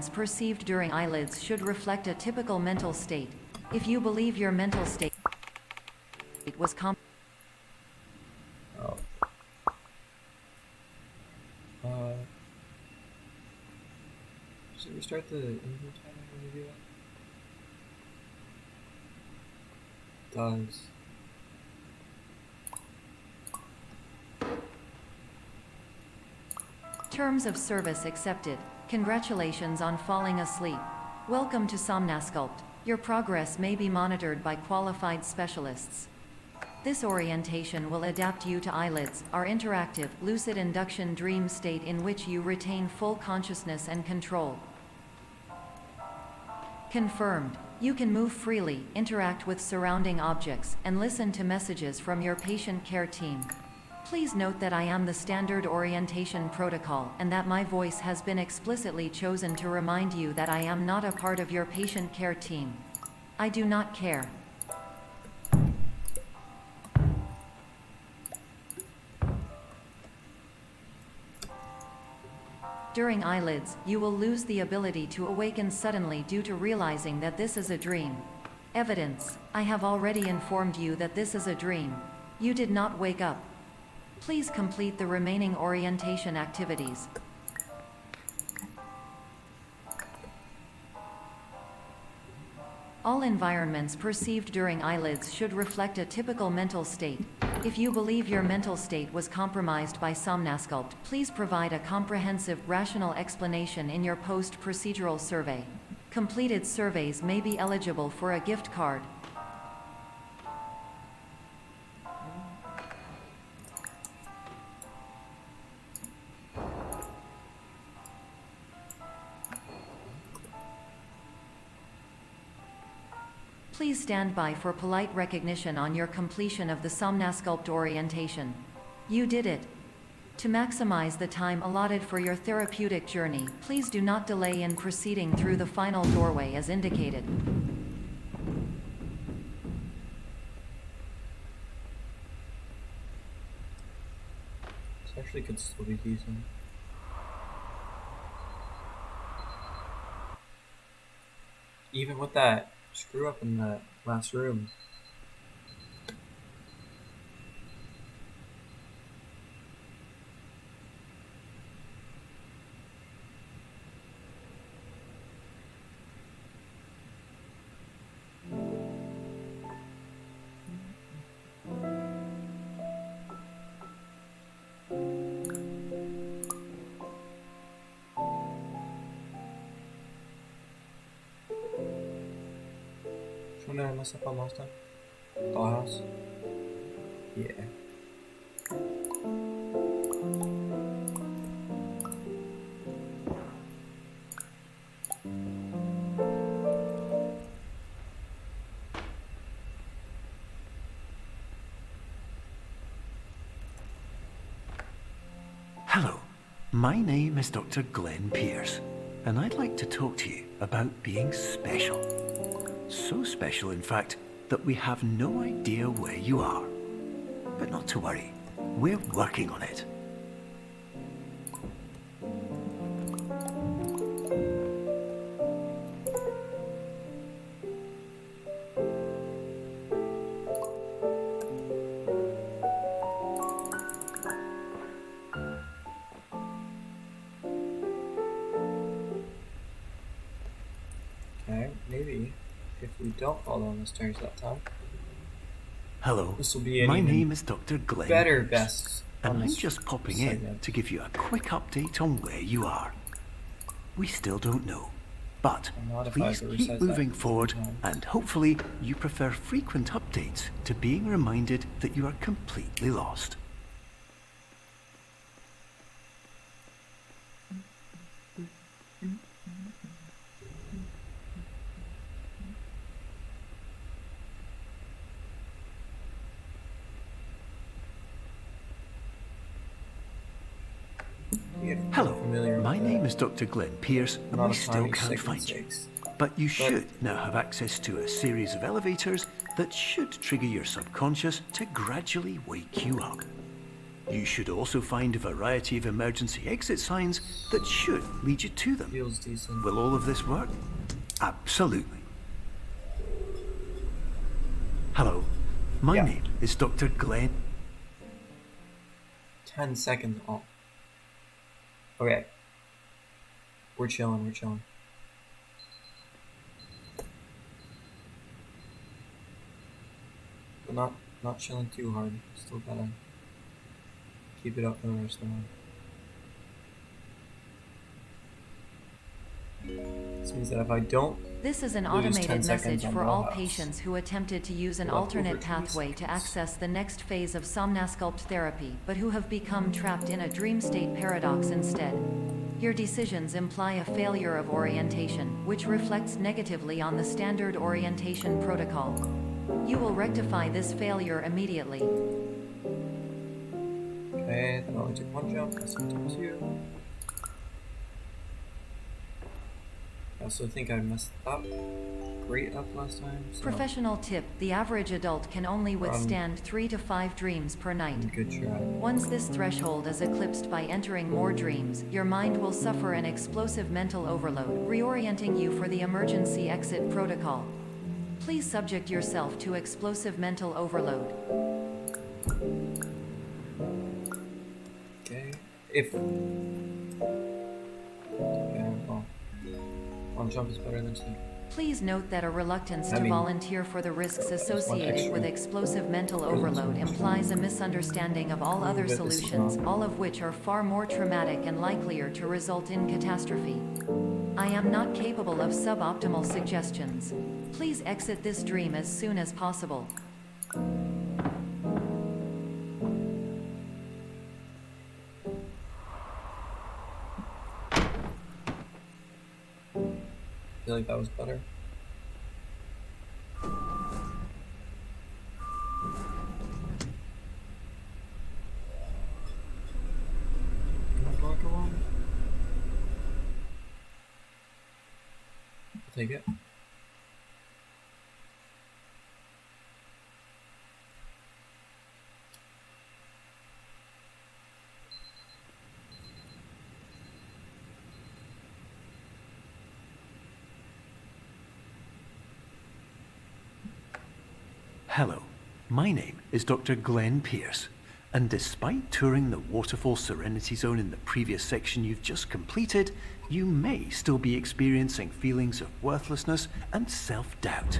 perceived during eyelids should reflect a typical mental state. If you believe your mental state was Oh. Should we start the interview timer when we do that? Does. Terms of service accepted. Congratulations on falling asleep. Welcome to Somnasculpt. Your progress may be monitored by qualified specialists. This orientation will adapt you to eyelids, our interactive, lucid induction dream state in which you retain full consciousness and control. Confirmed. You can move freely, interact with surrounding objects, and listen to messages from your patient care team. Please note that I am the standard orientation protocol and that my voice has been explicitly chosen to remind you that I am not a part of your patient care team. I do not care. During eyelids, you will lose the ability to awaken suddenly due to realizing that this is a dream. Evidence: I have already informed you that this is a dream. You did not wake up. Please complete the remaining orientation activities. All environments perceived during eyelids should reflect a typical mental state. If you believe your mental state was compromised by Somnasculpt, please provide a comprehensive, rational explanation in your post-procedural survey. Completed surveys may be eligible for a gift card. Please stand by for polite recognition on your completion of the Somnasculpt orientation. You did it. To maximize the time allotted for your therapeutic journey, please do not delay in proceeding through the final doorway as indicated. This actually could still be decent. Even with that screw up in the last room. Which one did I mess up on last time? Dollhouse? Yeah. Hello, my name is Dr. Glenn Pierce, and I'd like to talk to you about being special. So special, in fact, that we have no idea where you are. But not to worry, we're working on it. Okay, maybe if we don't fall down the stairs that time. Hello, This will be an my even name is Dr. Glenn better Pierce, best on and I'm this just popping segment. in to give you a quick update on where you are. We still don't know, but I'll modify please the keep resize moving that forward, sometimes. and hopefully you prefer frequent updates to being reminded that you are completely lost. Hello, my name is Dr. Glenn Pierce, and we still can't find you. But you should now have access to a series of elevators that should trigger your subconscious to gradually wake you up. You should also find a variety of emergency exit signs that should lead you to them. Feels decent. Will all of this work? Absolutely. Hello, my name is Dr. Glenn. 10 seconds off. Okay. We're chilling, we're chilling. But not chilling too hard. Still gotta keep it up for the rest of the month. This means that if I don't This is an lose 10 automated seconds message on for all Rawhouse, patients who attempted to use an we'll have alternate over 20 pathway to seconds. access the next phase of Somnasculpt therapy, but who have become trapped in a dream state paradox instead. Your decisions imply a failure of orientation, which reflects negatively on the standard orientation protocol. You will rectify this failure immediately. Okay, that only took one jump, that's took two. I also think I messed up. Great up last time. So Professional tip: the average adult can only withstand 3 to 5 dreams per night. good try. Once this threshold is eclipsed by entering more dreams, your mind will suffer an explosive mental overload, reorienting you for the emergency exit protocol. Please subject yourself to explosive mental overload. Okay. If well, one jump is better than two. Please note that a reluctance I to mean, volunteer for the risks one associated extra. with explosive mental overload implies a misunderstanding of all other But this solutions, is all of which are far more traumatic and likelier to result in catastrophe. I am not capable of suboptimal suggestions. Please exit this dream as soon as possible. I feel like that was better. Come on. I'll take it. Hello, my name is Dr. Glenn Pierce, and despite touring the Waterfall Serenity Zone in the previous section you've just completed, you may still be experiencing feelings of worthlessness and self-doubt.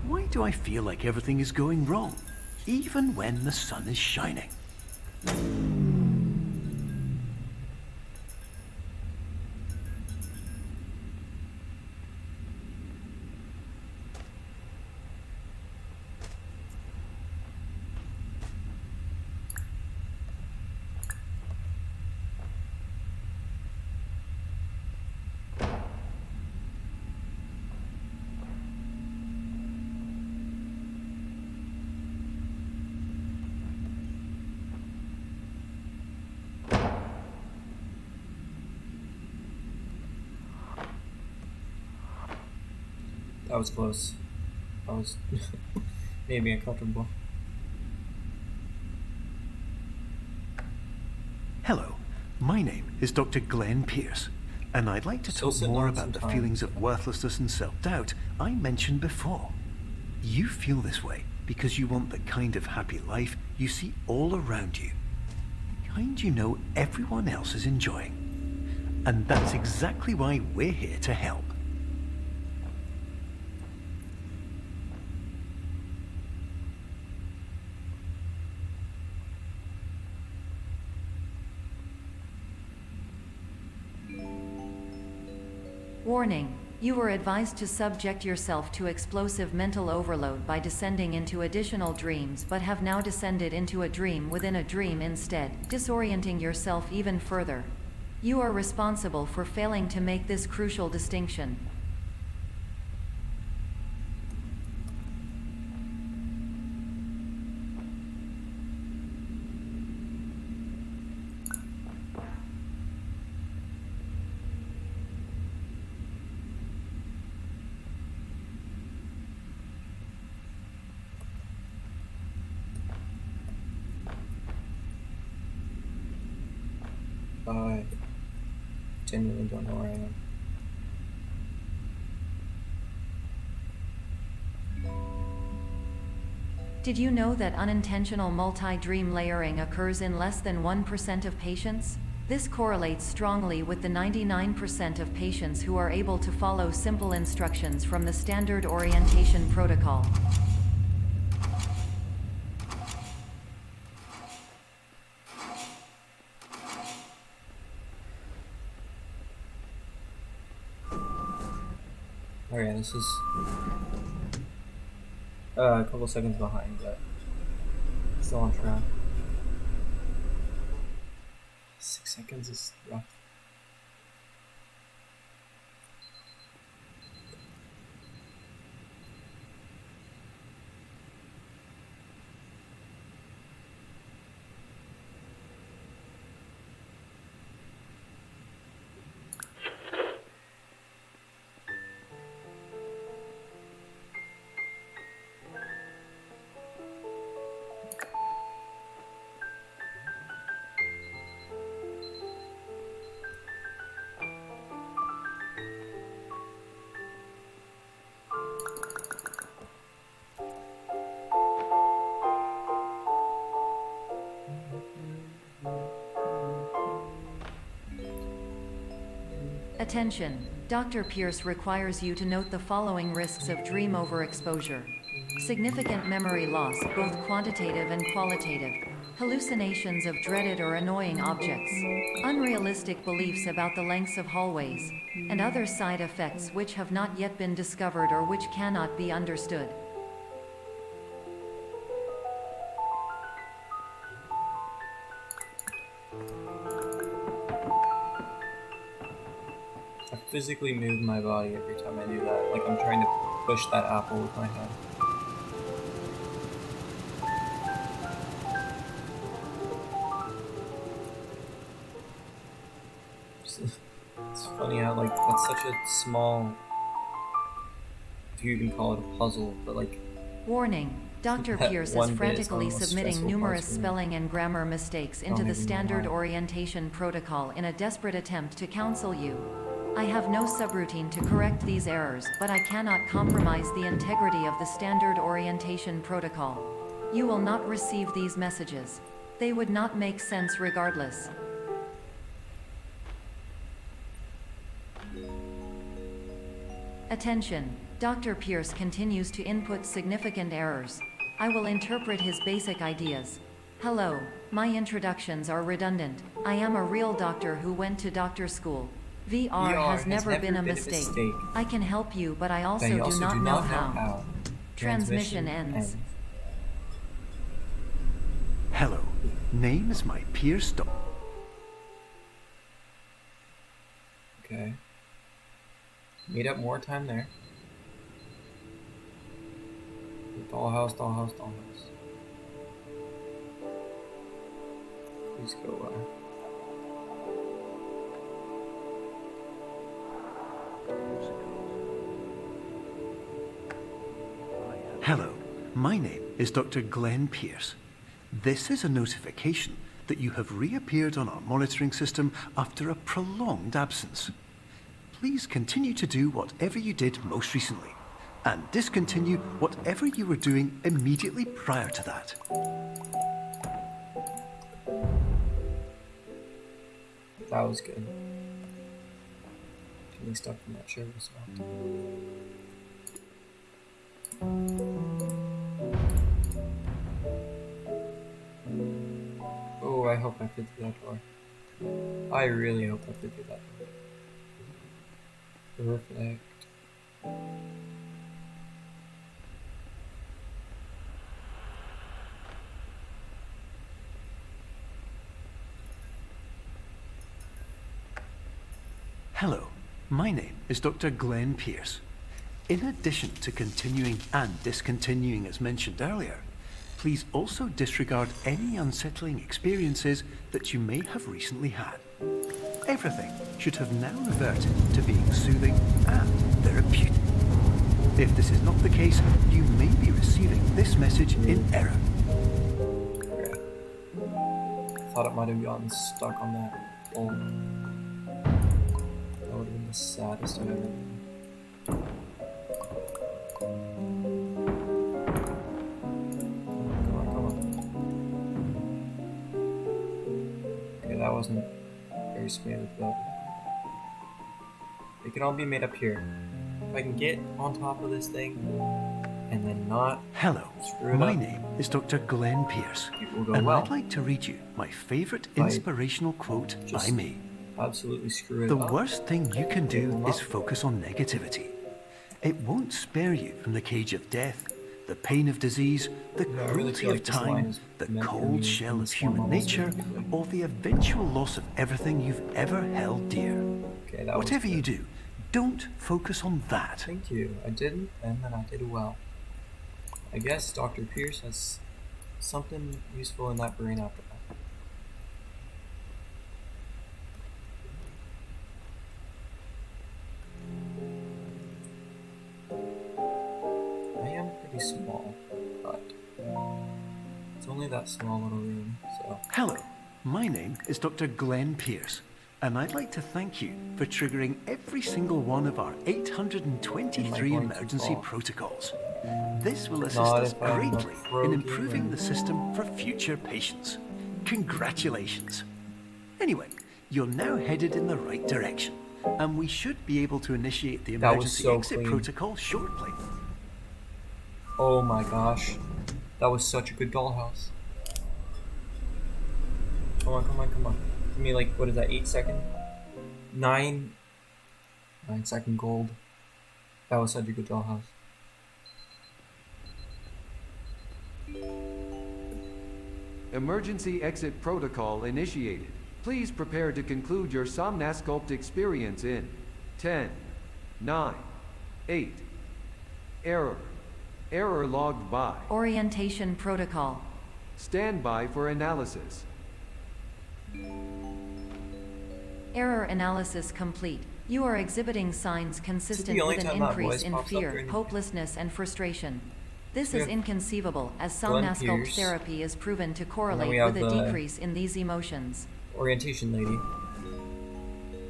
Why do I feel like everything is going wrong, even when the sun is shining? That was close. That was made me uncomfortable. Hello, my name is Dr. Glenn Pierce, and I'd like to Still talk sitting more on about the some time. feelings of worthlessness and self-doubt I mentioned before. You feel this way because you want the kind of happy life you see all around you, the kind you know everyone else is enjoying. And that's exactly why we're here to help. Warning: you were advised to subject yourself to explosive mental overload by descending into additional dreams, but have now descended into a dream within a dream instead, disorienting yourself even further. You are responsible for failing to make this crucial distinction. I genuinely don't know where I am. Did you know that unintentional multi-dream layering occurs in less than 1% of patients? This correlates strongly with the 99% of patients who are able to follow simple instructions from the standard orientation protocol. Okay, this is a couple seconds behind, but still on track. 6 seconds is rough. Attention! Dr. Pierce requires you to note the following risks of dream overexposure. Significant memory loss, both quantitative and qualitative. Hallucinations of dreaded or annoying objects. Unrealistic beliefs about the lengths of hallways. And other side effects which have not yet been discovered or which cannot be understood. I physically move my body every time I do that, like I'm trying to push that apple with my hand. It's funny how, like, that's such a small, if you even call it a puzzle, but like... Warning. Dr. That Pierce one is bit is frantically one of the most submitting stressful numerous parts for me. spelling and grammar mistakes into Don't the even know standard why. orientation protocol in a desperate attempt to counsel you. I have no subroutine to correct these errors, but I cannot compromise the integrity of the standard orientation protocol. You will not receive these messages. They would not make sense regardless. Attention! Dr. Pierce continues to input significant errors. I will interpret his basic ideas. Hello, my introductions are redundant. I am a real doctor who went to doctor school. VR has never been a mistake. I can help you, but I also do not know how. Transmission ends. Hello, name is my Pierce. Okay. Meet up more time there. Dollhouse, dollhouse, dollhouse. Please go away. Hello, my name is Dr. Glenn Pierce. This is a notification that you have reappeared on our monitoring system after a prolonged absence. Please continue to do whatever you did most recently, and discontinue whatever you were doing immediately prior to that. That was good. Getting stuck in that chair was not. Oh, I hope I fit through that door. I really hope I fit through that door. Perfect. Hello, my name is Dr. Glenn Pierce. In addition to continuing and discontinuing as mentioned earlier, please also disregard any unsettling experiences that you may have recently had. Everything should have now reverted to being soothing and therapeutic. If this is not the case, you may be receiving this message in error. Okay. Thought it might have gotten stuck on that full. That would have been the saddest I've ever been. Come on, come on. Okay, that wasn't very smooth, but it can all be made up here. If I can get on top of this thing and then not Hello, screw it my up, name is Dr. Glenn Pierce, it will go and well. I'd like to read you my favourite I inspirational quote by just me. Absolutely screw it The up. worst thing you can It do will is not. focus on negativity. It won't spare you from the cage of death, the pain of disease, the No, I really cruelty feel of like this line time, is the meant for me cold in shell of this one human almost nature, perfectly. or the eventual loss of everything you've ever held dear. Okay, that Whatever was you good. do, don't focus on that. Thank you. I didn't, and then I did well. I guess Dr. Pierce has something useful in that brain after that. I am pretty small, but it's only that small little room, so Hello, my name is Dr. Glenn Pierce, and I'd like to thank you for triggering every single one of our 823 Am I going to emergency fall? protocols. This will assist Not us if I'm a greatly pro in improving gamer. the system for future patients. Congratulations. Anyway, you're now headed in the right direction, and we should be able to initiate the That was emergency so exit clean. protocol shortly. oh my gosh, that was such a good dollhouse. Come on, come on, come on. Give me like, what is that, 8 second? 9 second gold. That was such a good dollhouse. Emergency exit protocol initiated. Please prepare to conclude your Somnasculpt experience in 10, 9, 8. Error. Error logged by. Orientation protocol. Stand by for analysis. Error analysis complete. You are exhibiting signs consistent only with an time that increase voice in pops up fear, during the- hopelessness, and frustration. This We is have inconceivable, as Glenn Somnasculpt Pierce. therapy is proven to we correlate have with a the- decrease in these emotions. Orientation lady.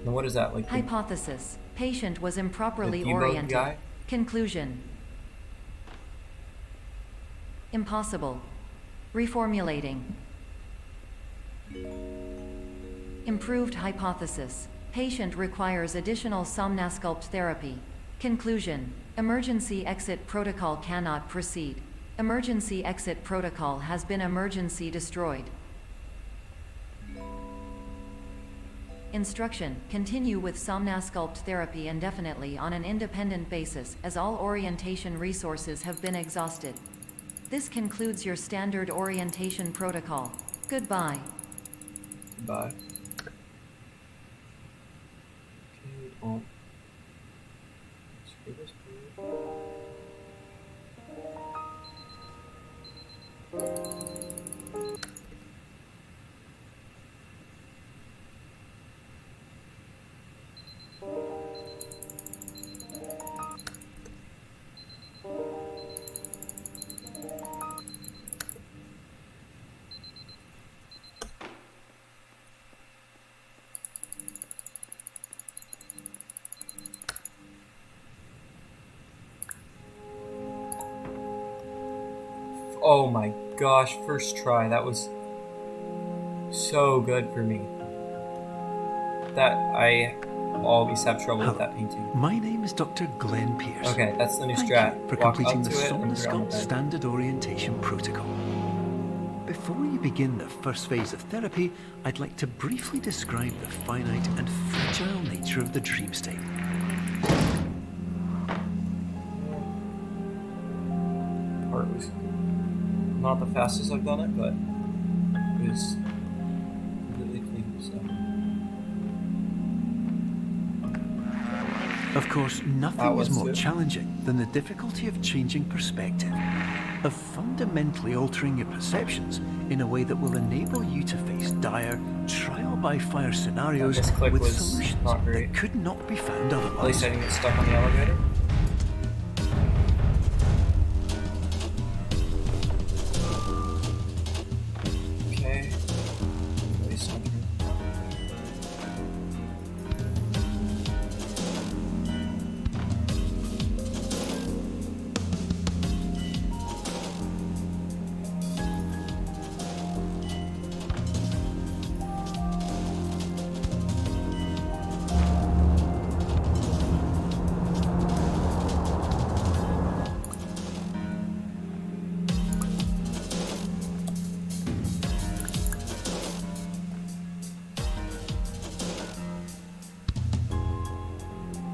Now what is that, like the Hypothesis. Patient was improperly debug oriented. guy? Conclusion. Impossible. Reformulating. Improved hypothesis. Patient requires additional Somnasculpt therapy. Conclusion. Emergency exit protocol cannot proceed. Emergency exit protocol has been emergency destroyed. Instruction. Continue with Somnasculpt therapy indefinitely on an independent basis, as all orientation resources have been exhausted. This concludes your standard orientation protocol. Goodbye. Bye. Okay, well, screw this dude. Oh my gosh, first try. That was so good for me. That I always have trouble with that painting. My name is Dr. Glenn Pierce. Okay, that's the new Thank strat. you for Walk completing up the to it and put it on the Somnasculpt bed. Standard Orientation Protocol. Before you begin the first phase of therapy, I'd like to briefly describe the finite and fragile nature of the dream state. Part was not the fastest I've done it, but it was completely clean, so. Of course, nothing is was more good. challenging than the difficulty of changing perspective, of fundamentally altering your perceptions in a way that will enable you to face dire, trial-by-fire scenarios this click with was solutions not great. that could not be found At otherwise. least I didn't get stuck on the elevator. Okay. Waste some time.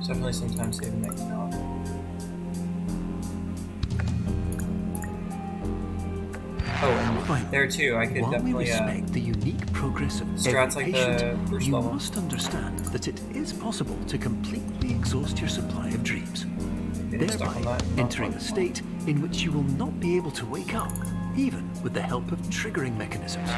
Definitely some time saving that can help. Oh, and Finally, there too, I could while we definitely respect the unique progress of strats every like patient, the first you level. must understand that it is possible to completely exhaust your supply of dreams, Getting stuck on thereby that. entering a state in which you will not be able to wake up, even with the help of triggering mechanisms.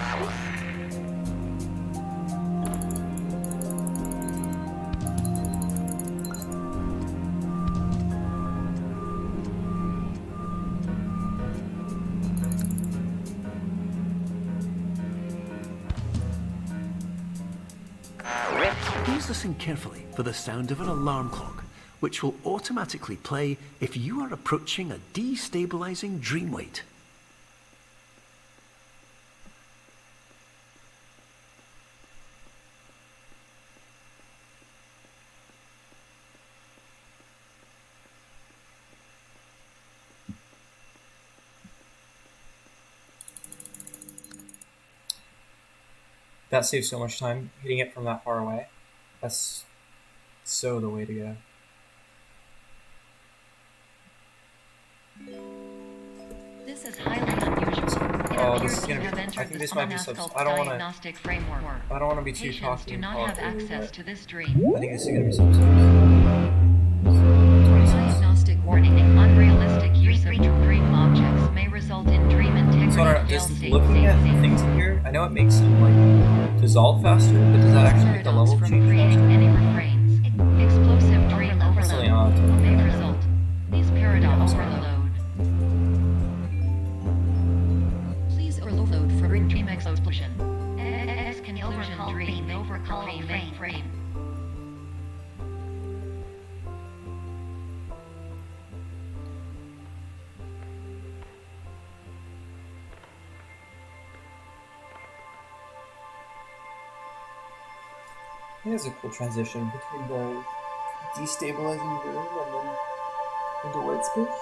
Please listen carefully for the sound of an alarm clock, which will automatically play if you are approaching a destabilizing dream weight. That saves so much time hitting it from that far away. That's so the way to go. This is highly unusual. It Oh, appears this is you gonna be. have I entered think the this might be Somnasculpt I don't want to. diagnostic framework. I don't want to be too Patients cocky do and not call have it early, access but to this dream. I think this is gonna be some. 26. Diagnostic warning: unrealistic use of dream objects may result in dream integrity. So I don't know, fail just safe looking at safety. things in here, I know it makes them like dissolve faster, but does that actually make the Paradox level from change creating faster? many refrains. Explosive dream Something overload odd. may result. These paradox Yeah. overload. Please overload for dream explosion. Conclusion dream frame. I think it's a cool transition between the destabilizing room and then into white space.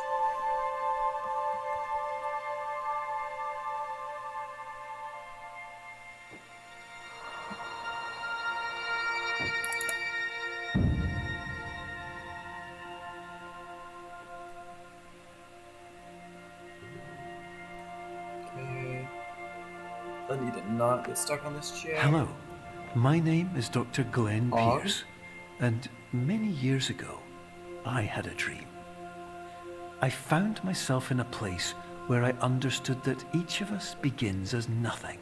Okay. I need to not get stuck on this chair. Hello, my name is Dr. Glenn Aw. Pierce, and many years ago, I had a dream. I found myself in a place where I understood that each of us begins as nothing,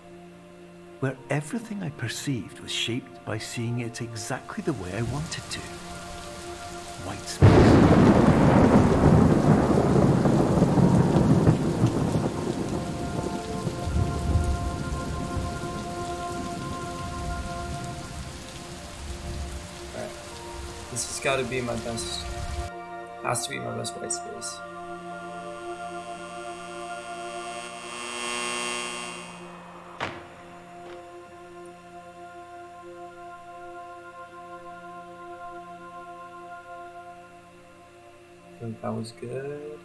where everything I perceived was shaped by seeing it exactly the way I wanted to. White space. Alright. This has got to be my best. Has to be my best white space. I think that was good.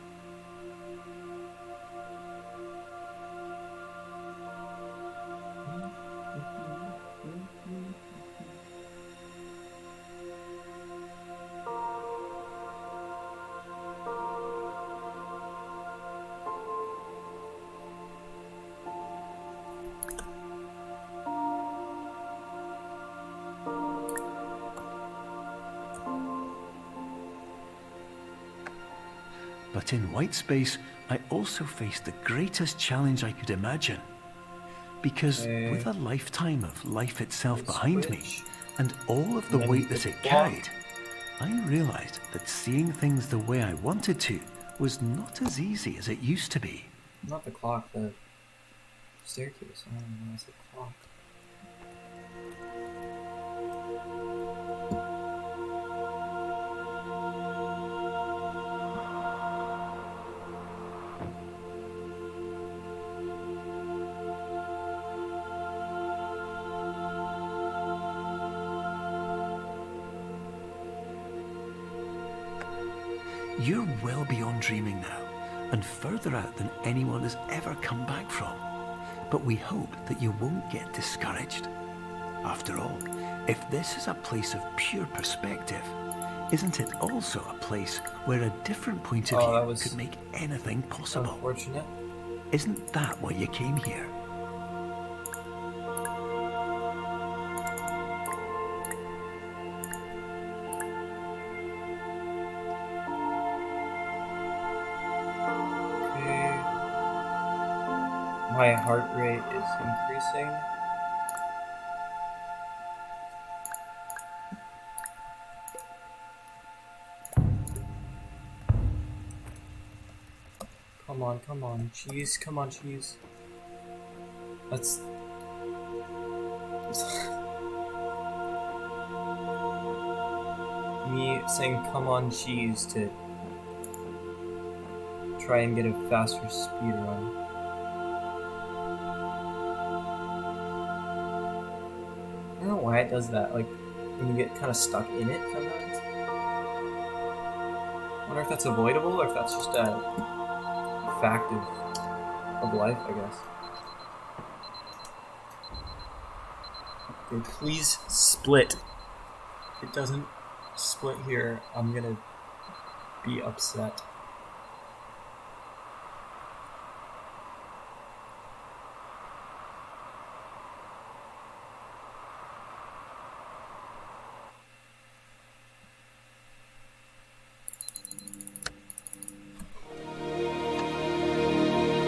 But in white space, I also faced the greatest challenge I could imagine. Because with a lifetime of life itself behind me, Switch. and all of the And then weight the that it block. carried, I realized that seeing things the way I wanted to was not as easy as it used to be. Not the clock, the staircase. I don't know, it's the clock. You're well beyond dreaming now, and further out than anyone has ever come back from. But we hope that you won't get discouraged. After all, if this is a place of pure perspective, Isn't it also a place where a different point of Oh, that view was could make anything possible? Unfortunate. Isn't that why you came here? Okay. My heart rate is increasing. Come on, cheese, come on, cheese. Let's... Me saying come on, cheese to try and get a faster speed run. I don't know why it does that, like, when you get kind of stuck in it sometimes. I wonder if that's avoidable or if that's just a fact of life, I guess. Okay, please split. If it doesn't split here, I'm gonna be upset.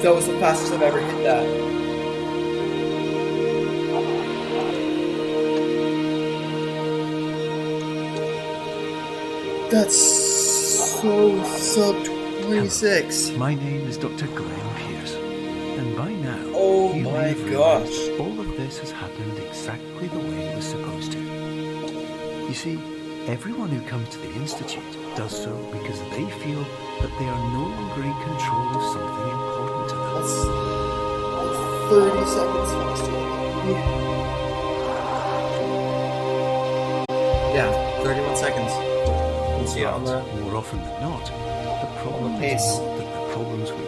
That was the fastest I've ever hit that. That's so sub 26. My name is Dr. Glenn Pierce, and by now, Oh you my may have realized gosh. all of this has happened exactly the way it was supposed to. You see, everyone who comes to the Institute does so because they feel that they are no longer in control of something important to them. That's 30 seconds faster. Yeah, 31 seconds. You can see it on the... More often than not, the problem is pace. not that the problems we